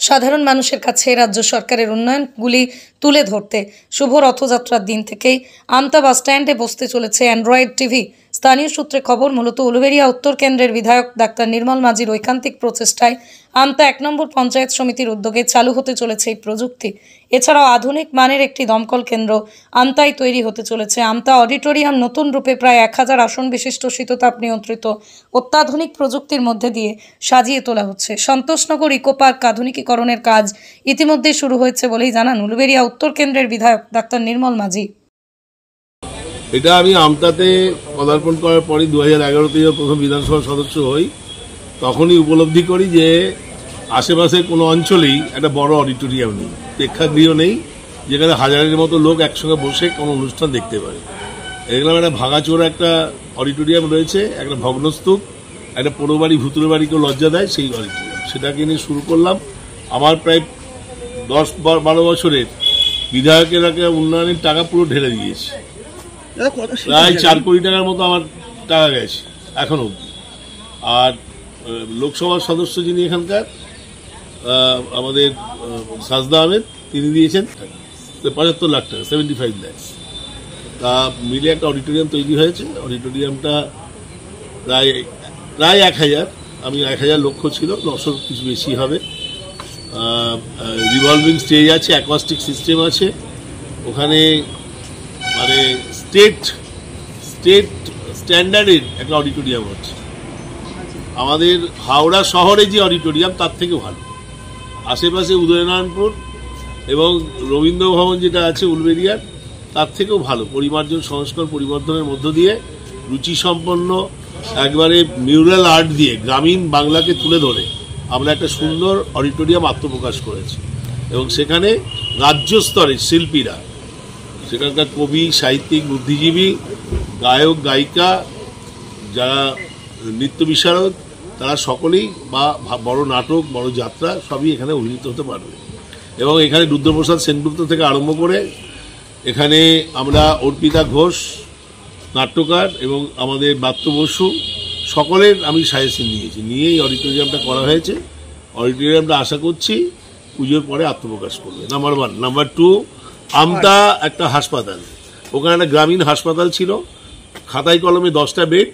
সাধারণ মানুষের কাছে রাজ্য সরকারের উন্নয়নগুলি তুলে ধরতে শুভ রথযাত্রার দিন থেকেই আমতা বাস স্ট্যান্ডে বসতে চলেছে অ্যান্ড্রয়েড টিভি। স্থানীয় সূত্রে খবর, মূলত উলুবেড়িয়া উত্তর কেন্দ্রের বিধায়ক ডাক্তার নির্মল মাঝির ঐকান্তিক প্রচেষ্টায় আমতা 1 নম্বর পঞ্চায়েত সমিতির উদ্যোগে চালু হতে চলেছে এই প্রযুক্তি। এছাড়াও আধুনিক মানের একটি দমকল কেন্দ্র আমতায় তৈরি হতে চলেছে। আমতা অডিটোরিয়াম নতুন রূপে প্রায় 1000 আসন বিশিষ্ট শীততাপ নিয়ন্ত্রিত অত্যাধুনিক প্রযুক্তির মধ্যে দিয়ে সাজিয়ে তোলা হচ্ছে। সন্তোষনগর ইকো পার্ক আধুনিকীকরণের কাজ ইতিমধ্যে শুরু হয়েছে বলেই জানান উলুবেড়িয়া উত্তর কেন্দ্রের বিধায়ক ডাক্তার নির্মল মাঝি। এটা আমি আমতাতে পদার্পণ করার পরই 2011-তে প্রথম বিধানসভার সদস্য হই, তখনই উপলব্ধি করি যে আশেপাশের কোনো অঞ্চলেই একটা বড় অডিটোরিয়াম নেই, প্রেক্ষাগৃহ নেই, যেখানে হাজারের মতো লোক একসঙ্গে বসে কোনো অনুষ্ঠান দেখতে পারে। এগুলো একটা ভাঙাচোরা একটা অডিটোরিয়াম রয়েছে, একটা ভগ্নস্তূপ, একটা পোড়োবাড়ি ভুতুরে বাড়িকেও লজ্জা দেয় সেই অডিটোরিয়াম। সেটাকে নিয়ে শুরু করলাম। আমার প্রায় 10-12 বছরের বিধায়কের একটা উন্নয়নের টাকা পুরো ঢেলে দিয়েছে। প্রায় 4 কোটি টাকার মতো আমার টাকা গেছে এখনো অব্দি। আর লোকসভার সদস্য যিনি এখানকার আমাদের সাজদা আহমেদ, তিনি দিয়েছেন 75 লাখ টাকা, 75 লাখ। তা মিলে একটা অডিটোরিয়াম তৈরি হয়েছে। অডিটোরিয়ামটা প্রায় 1000, আমি 1000 লক্ষ ছিল, 900 কিছু বেশি হবে। রিভলভিং স্টেজ আছে, অ্যাকোয়াস্টিক সিস্টেম আছে ওখানে, মানে স্টেট স্ট্যান্ডার্ডের একটা অডিটোরিয়াম হচ্ছে। আমাদের হাওড়া শহরে যে অডিটোরিয়াম তার থেকে ভালো। আশেপাশে উদয়নারায়ণপুর এবং রবীন্দ্র ভবন যেটা আছে উলুবেড়িয়ার, তার থেকেও ভালো পরিমার্জন সংস্কার পরিবর্তনের মধ্য দিয়ে রুচিসম্পন্ন একবারে মিউরাল আর্ট দিয়ে গ্রামীণ বাংলাকে তুলে ধরে আমরা একটা সুন্দর অডিটোরিয়াম আত্মপ্রকাশ করেছি। এবং সেখানে রাজ্য স্তরের শিল্পীরা, সেখানকার কবি, সাহিত্যিক, বুদ্ধিজীবী, গায়ক, গায়িকা, যারা নৃত্য বিশারদ, তারা সকলেই বা বড় নাটক, বড় যাত্রা সবই এখানে অভিনীত হতে পারবে। এবং এখানে রুদ্রপ্রসাদ সেনগুপ্ত থেকে আরম্ভ করে এখানে আমরা অর্পিতা ঘোষ নাট্যকার এবং আমাদের বাত্য বসু সকলের আমি সাজেশন নিয়ে এই অডিটোরিয়ামটা করা হয়েছে। অডিটোরিয়ামটা আশা করছি পুজোর পরে আত্মপ্রকাশ করবে। নাম্বার 1। নাম্বার 2, আমতা একটা হাসপাতাল, ওখানে একটা গ্রামীণ হাসপাতাল ছিল, খাতায় কলমে 10টা বেড,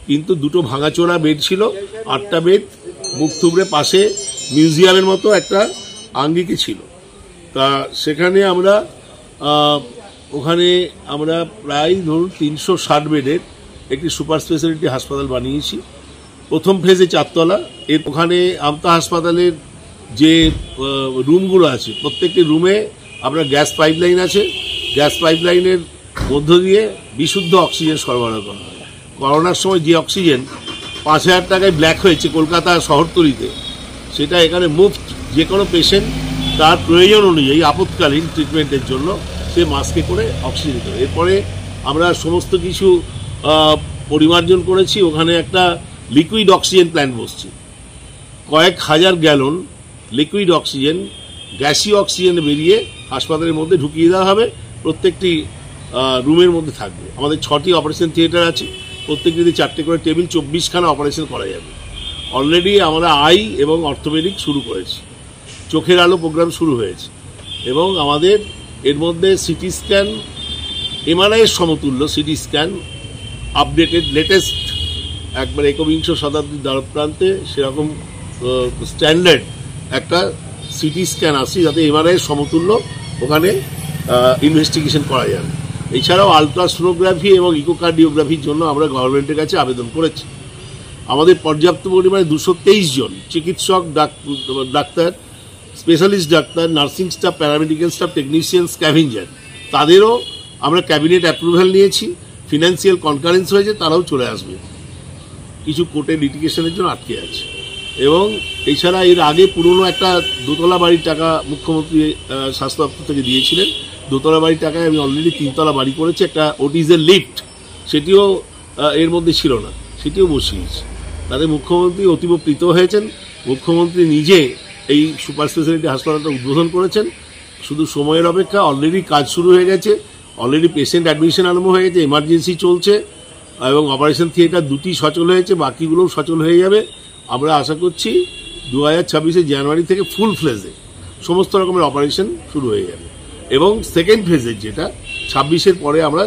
কিন্তু 2টো ভাঙাচোরা বেড ছিল, 8টা বেড মুখ থুবড়ে পাশে মিউজিয়ামের মতো একটা আঙ্গিকে ছিল। তা সেখানে আমরা ওখানে আমরা প্রায় ধরুন 360 বেডের একটি সুপার স্পেশালিটি হাসপাতাল বানিয়েছি। প্রথম ফেজে 4 তলা। এর ওখানে আমতা হাসপাতালের যে রুমগুলো আছে, প্রত্যেকটি রুমে আমরা গ্যাস পাইপলাইন আছে, গ্যাস পাইপলাইনের মধ্য দিয়ে বিশুদ্ধ অক্সিজেন সরবরাহ করা হয়। করোনার সময় যে অক্সিজেন 5000 টাকায় ব্ল্যাক হয়েছে কলকাতা শহরতলিতে, সেটা এখানে মুফট। যে কোনো পেশেন্ট তার প্রয়োজন অনুযায়ী আপৎকালীন ট্রিটমেন্টের জন্য সে মাস্কে করে অক্সিজেন দেবে। এরপরে আমরা সমস্ত কিছু পরিমার্জন করেছি। ওখানে একটা লিকুইড অক্সিজেন প্ল্যান্ট বসছে, কয়েক হাজার গ্যালন লিকুইড অক্সিজেন গ্যাসীয় অক্সিজেন বেরিয়ে হাসপাতালের মধ্যে ঢুকিয়ে দেওয়া হবে। প্রত্যেকটি রুমের মধ্যে থাকবে। আমাদের 6টি অপারেশন থিয়েটার আছে, প্রত্যেকটিতে 4টে করে টেবিল, 24খানা অপারেশন করা যাবে। অলরেডি আমরা আই এবং অর্থোপেডিক শুরু করেছি, চোখের আলো প্রোগ্রাম শুরু হয়েছে। এবং আমাদের এর মধ্যে সিটি স্ক্যান, এমআরআইয়ের সমতুল্য সিটি স্ক্যান, আপডেটেড লেটেস্ট, একবার 21শ শতাব্দীর দ্বারপ্রান্তে সেরকম স্ট্যান্ডার্ড একটা সিটি স্ক্যান আসছে, যাতে এমআরআইয়ের সমতুল্য ওখানে ইনভেস্টিগেশন করা যাবে। এছাড়াও আলট্রাসোনোগ্রাফি এবং ইকোকার্ডিওগ্রাফির জন্য আমরা গভর্নমেন্টের কাছে আবেদন করেছি। আমাদের পর্যাপ্ত পরিমাণে 223 জন চিকিৎসক, doctor, specialist doctor, nursing staff, paramedical staff, technician, scavenger, তাদেরও আমরা ক্যাবিনেট অ্যাপ্রুভাল নিয়েছি। ফিনান্সিয়াল কনকারেন্স হয়েছে, তারাও চলে আসবে। কিছু কোর্টে লিটিগেশনের জন্য আটকে আছে। এবং এছাড়া এর আগে পুরনো একটা 2তলা বাড়ির টাকা মুখ্যমন্ত্রী স্বাস্থ্য দপ্তর থেকে দিয়েছিলেন। 2তলা বাড়ির টাকায় আমি অলরেডি 3তলা বাড়ি করেছি। একটা ওটিজের লিফট, সেটিও এর মধ্যে ছিল না, সেটিও বসিয়েছি। তাতে মুখ্যমন্ত্রী অতীব প্রীত হয়েছেন। মুখ্যমন্ত্রী নিজে এই সুপার স্পেশালিটি হাসপাতালটা উদ্বোধন করেছেন। শুধু সময়ের অপেক্ষা, অলরেডি কাজ শুরু হয়ে গেছে, অলরেডি পেশেন্ট অ্যাডমিশন আরম্ভ হয়ে গেছে, এমার্জেন্সি চলছে এবং অপারেশন থিয়েটার 2টি সচল হয়েছে, বাকিগুলোও সচল হয়ে যাবে। আমরা আশা করছি 2026 জানুয়ারি থেকে ফুল ফ্লেজে সমস্ত রকমের অপারেশন শুরু হয়ে যাবে এবং সেকেন্ড ফেজের যেটা 26-এর পরে আমরা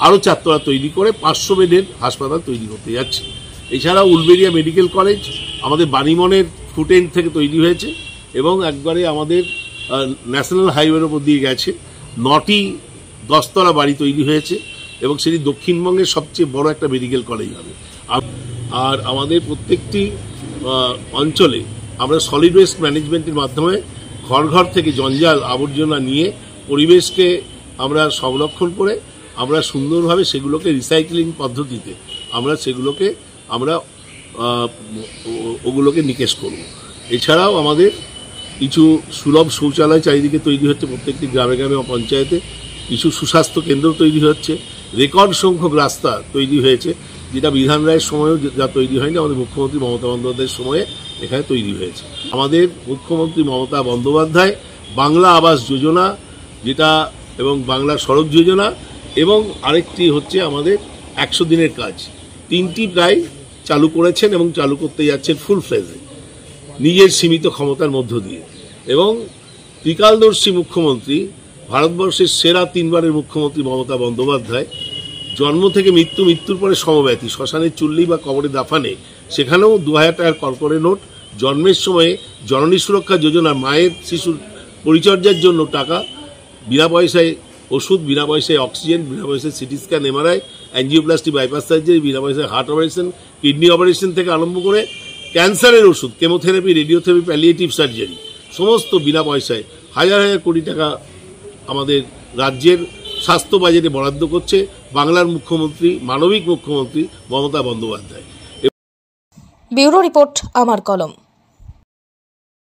আরও 4 তলা তৈরি করে 500 বেডের হাসপাতাল তৈরি করতে যাচ্ছি। এছাড়াও উলবেড়িয়া মেডিকেল কলেজ আমাদের বাণীমনের ফুটেন্ড থেকে তৈরি হয়েছে এবং একবারে আমাদের ন্যাশনাল হাইওয়ের ওপর দিয়ে গেছে। 9টি 10 তলা বাড়ি তৈরি হয়েছে এবং সেটি দক্ষিণবঙ্গের সবচেয়ে বড় একটা মেডিকেল কলেজ হবে। আর আমাদের প্রত্যেকটি অঞ্চলে আমরা সলিড ওয়েস্ট ম্যানেজমেন্টের মাধ্যমে ঘর ঘর থেকে জঞ্জাল আবর্জনা নিয়ে পরিবেশকে আমরা সংরক্ষণ করে আমরা সুন্দরভাবে সেগুলোকে রিসাইক্লিং পদ্ধতিতে আমরা ওগুলোকে নিকেশ করব। এছাড়াও আমাদের কিছু সুলভ শৌচালয় চারিদিকে তৈরি হচ্ছে, প্রত্যেকটি গ্রামে গ্রামে পঞ্চায়েতে কিছু সুস্বাস্থ্য কেন্দ্র তৈরি হচ্ছে, রেকর্ড সংখ্যক রাস্তা তৈরি হয়েছে, যেটা বিধান রায়ের সময়ও যা তৈরি হয়নি, আমাদের মুখ্যমন্ত্রী মমতা বন্দ্যোপাধ্যায়ের সময়ে এখানে তৈরি হয়েছে। আমাদের মুখ্যমন্ত্রী মমতা বন্দ্যোপাধ্যায় বাংলা আবাস যোজনা যেটা এবং বাংলা সড়ক যোজনা এবং আরেকটি হচ্ছে আমাদের 100 দিনের কাজ, 3টি প্রায় চালু করেছেন এবং চালু করতে যাচ্ছেন ফুল ফ্লেজে নিজের সীমিত ক্ষমতার মধ্য দিয়ে। এবং ত্রিকালদর্শী মুখ্যমন্ত্রী, ভারতবর্ষের সেরা 3বারের মুখ্যমন্ত্রী মমতা বন্দ্যোপাধ্যায় জন্ম থেকে মৃত্যু, মৃত্যুর পরে সমব্যথী, শ্মশানের চুল্লি বা কবরে দাফানে সেখানেও 2000 টাকার কর্পোরে নোট, জন্মের সময়ে জননী সুরক্ষা যোজনা মায়ের শিশুর পরিচর্যার জন্য টাকা, বিনা পয়সায় ওষুধ, বিনা পয়সায় অক্সিজেন, বিনা পয়সায় CT scan, MRI, angioplasty, bypass surgery, বিনা পয়সায় হার্ট অপারেশন, কিডনি অপারেশন থেকে আরম্ভ করে ক্যান্সারের ওষুধ, কেমোথেরাপি, রেডিওথেরাপি, প্যালিয়েটিভ সার্জারি সমস্ত বিনা পয়সায় হাজার হাজার কোটি টাকা আমাদের রাজ্যের স্বাস্থ্য বাজেটে বরাদ্দ করছে বাংলার মুখ্যমন্ত্রী, মানবিক মুখ্যমন্ত্রী মমতা বন্দ্যোপাধ্যায়। ব্যুরো রিপোর্ট, আমার কলম।